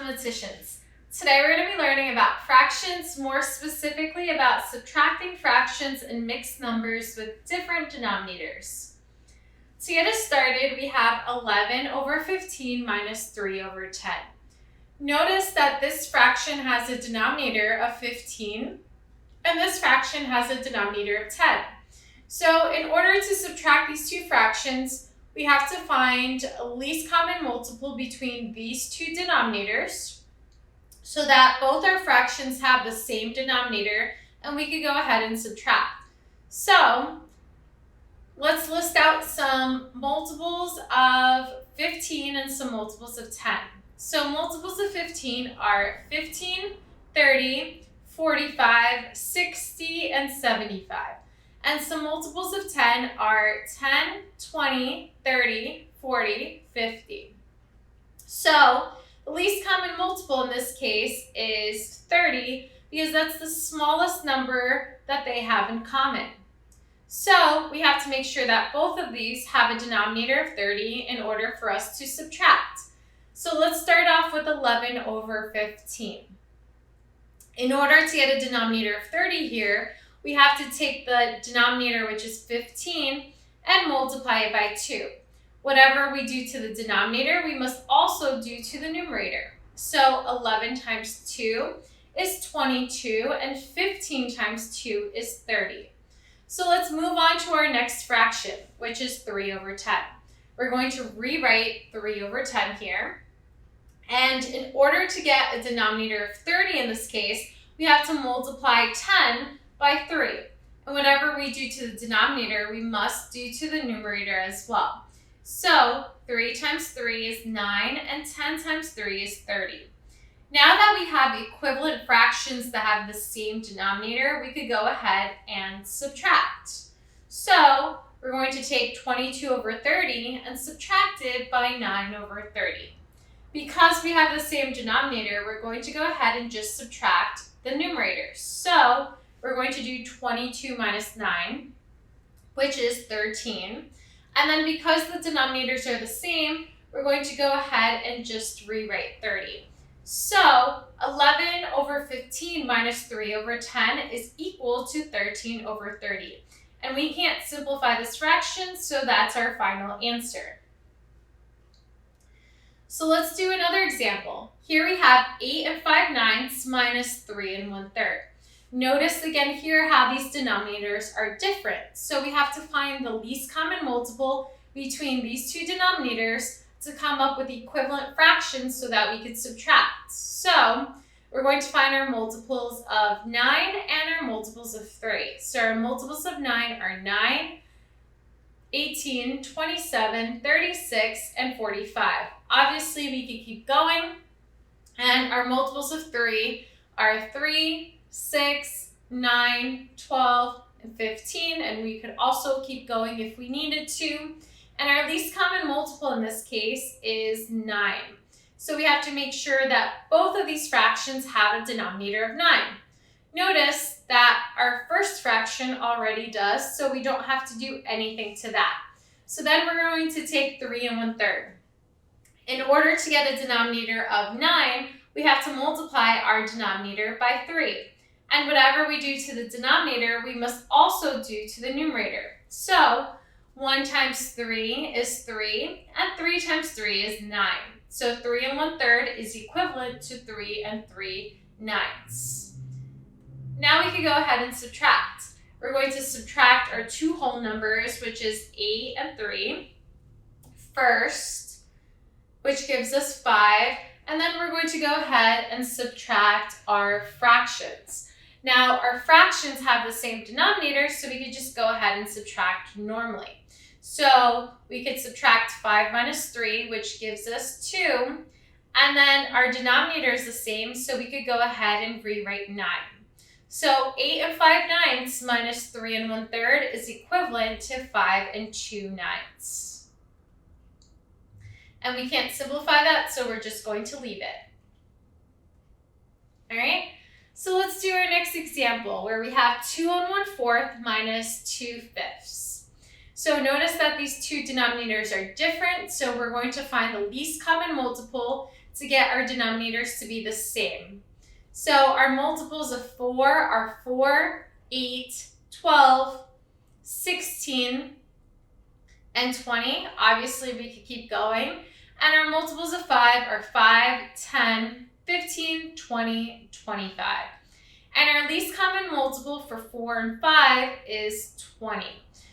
mathematicians. Today we're going to be learning about fractions, more specifically about subtracting fractions and mixed numbers with different denominators. To get us started, we have 11 over 15 minus 3 over 10. Notice that this fraction has a denominator of 15 and this fraction has a denominator of 10. So in order to subtract these two fractions, we have to find a least common multiple between these two denominators so that both our fractions have the same denominator and we could go ahead and subtract. So let's list out some multiples of 15 and some multiples of 10. So multiples of 15 are 15, 30, 45, 60, and 75. And some multiples of 10 are 10, 20, 30, 40, 50. So the least common multiple in this case is 30 because that's the smallest number that they have in common. So we have to make sure that both of these have a denominator of 30 in order for us to subtract. So let's start off with 11 over 15. In order to get a denominator of 30 here, we have to take the denominator, which is 15, and multiply it by 2. Whatever we do to the denominator, we must also do to the numerator. So 11 times 2 is 22, and 15 times 2 is 30. So let's move on to our next fraction, which is 3 over 10. We're going to rewrite 3 over 10 here. And in order to get a denominator of 30 in this case, we have to multiply 10 by 3. And whatever we do to the denominator, we must do to the numerator as well. So 3 times 3 is 9, and 10 times 3 is 30. Now that we have equivalent fractions that have the same denominator, we could go ahead and subtract. So we're going to take 22 over 30 and subtract it by 9 over 30. Because we have the same denominator, we're going to go ahead and just subtract the numerators. So we're going to do 22 minus 9, which is 13. And then because the denominators are the same, we're going to go ahead and just rewrite 30. So 11 over 15 minus 3 over 10 is equal to 13 over 30. And we can't simplify this fraction, so that's our final answer. So let's do another example. Here we have 8 and 5/9 minus 3 and 1/3. Notice again here how these denominators are different. So we have to find the least common multiple between these two denominators to come up with equivalent fractions so that we could subtract. So we're going to find our multiples of 9 and our multiples of 3. So our multiples of 9 are 9, 18, 27, 36, and 45. Obviously, we could keep going. And our multiples of 3 are 3, 6, 9, 12, and 15. And we could also keep going if we needed to. And our least common multiple in this case is 9. So we have to make sure that both of these fractions have a denominator of 9. Notice that our first fraction already does, so we don't have to do anything to that. So then we're going to take 3 and 1/3. In order to get a denominator of 9, we have to multiply our denominator by 3. And whatever we do to the denominator, we must also do to the numerator. So 1 times 3 is 3, and 3 times 3 is 9. So 3 and 1/3 is equivalent to 3 and 3/9. Now we can go ahead and subtract. We're going to subtract our two whole numbers, which is 8 and 3, first, which gives us 5, and then we're going to go ahead and subtract our fractions. Now, our fractions have the same denominator, so we could just go ahead and subtract normally. So we could subtract 5 minus 3, which gives us 2, and then our denominator is the same, so we could go ahead and rewrite 9. So 8 and 5/9 minus 3 and 1/3 is equivalent to 5 and 2/9. And we can't simplify that, so we're just going to leave it. All right, so let's do our next example where we have 2 and 1/4 minus 2/5. So notice that these two denominators are different, so we're going to find the least common multiple to get our denominators to be the same. So our multiples of 4 are 4, 8, 12, 16, and 20. Obviously, we could keep going. And our multiples of 5 are 5, 10, 15, 20, 25. And our least common multiple for 4 and 5 is 20.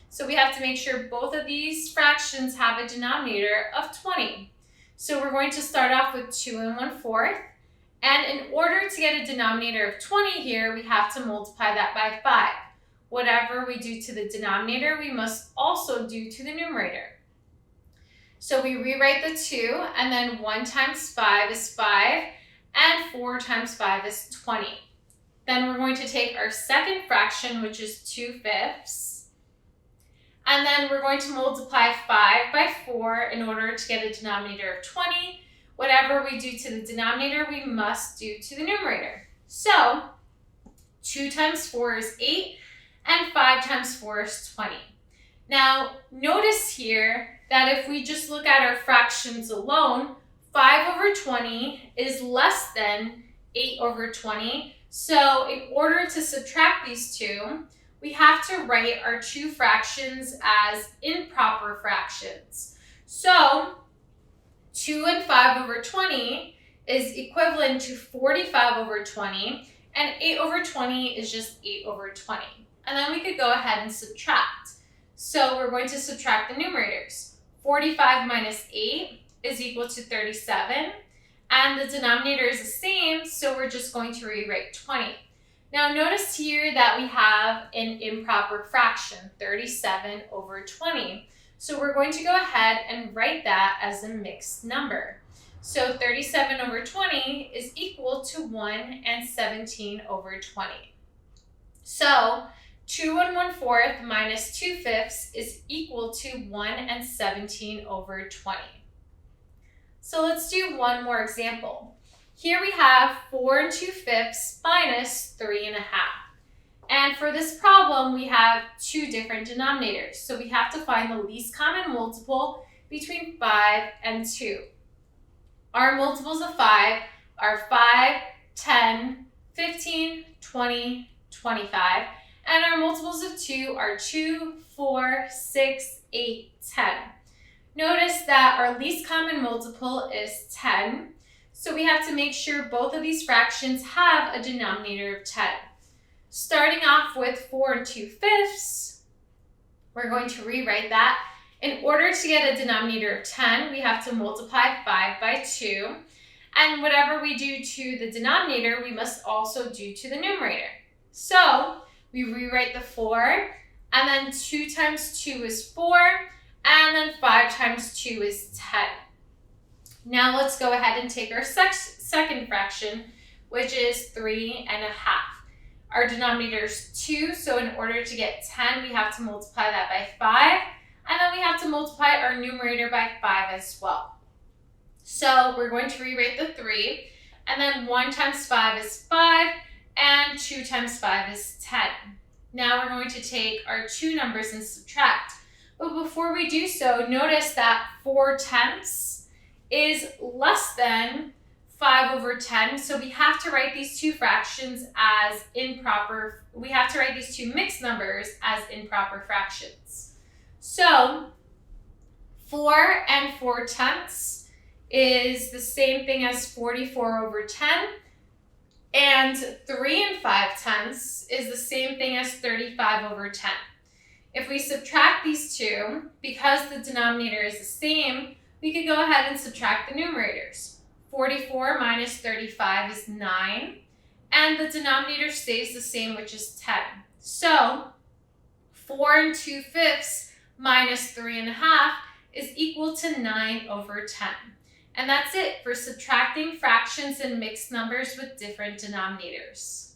So we have to make sure both of these fractions have a denominator of 20. So we're going to start off with 2 and 1/4. And in order to get a denominator of 20 here, we have to multiply that by 5. Whatever we do to the denominator, we must also do to the numerator. So we rewrite the 2, and then 1 times 5 is 5, and 4 times 5 is 20. Then we're going to take our second fraction, which is 2/5, and then we're going to multiply 5 by 4 in order to get a denominator of 20. Whatever we do to the denominator, we must do to the numerator. So 2 times 4 is 8, and 5 times 4 is 20. Now, notice here that if we just look at our fractions alone, 5/20 is less than 8/20. So in order to subtract these two, we have to write our two fractions as improper fractions. So 2 and 5/20 is equivalent to 45/20, and 8/20 is just 8/20. And then we could go ahead and subtract. So we're going to subtract the numerators. 45 minus 8 is equal to 37, and the denominator is the same, so we're just going to rewrite 20. Now notice here that we have an improper fraction, 37/20. So we're going to go ahead and write that as a mixed number. So 37/20 is equal to 1 and 17/20. So 2 and 1/4 minus 2/5 is equal to 1 and 17/20. So let's do one more example. Here we have 4 and 2/5 minus 3 1/2. And for this problem, we have two different denominators. So we have to find the least common multiple between 5 and 2. Our multiples of 5 are 5, 10, 15, 20, 25. And our multiples of 2 are 2, 4, 6, 8, 10. Notice that our least common multiple is 10. So we have to make sure both of these fractions have a denominator of 10. Starting off with 4 and 2/5, we're going to rewrite that. In order to get a denominator of 10, we have to multiply 5 by 2. And whatever we do to the denominator, we must also do to the numerator. So we rewrite the 4, and then 2 times 2 is 4, and then 5 times 2 is 10. Now let's go ahead and take our second fraction, which is 3 1/2. Our denominator is 2, so in order to get 10, we have to multiply that by 5, and then we have to multiply our numerator by 5 as well. So we're going to rewrite the 3, and then 1 times 5 is 5, and 2 times 5 is 10. Now we're going to take our two numbers and subtract. But before we do so, notice that 4/10 is less than 5/10, so we have to write these two fractions as improper. We have to write these two mixed numbers as improper fractions. So 4 and 4/10 is the same thing as 44/10, and 3 and 5/10 is the same thing as 35/10. If we subtract these two, because the denominator is the same, we could go ahead and subtract the numerators. 44 minus 35 is 9, and the denominator stays the same, which is 10. So 4 and 2/5 minus 3 1/2 is equal to 9/10. And that's it for subtracting fractions and mixed numbers with different denominators.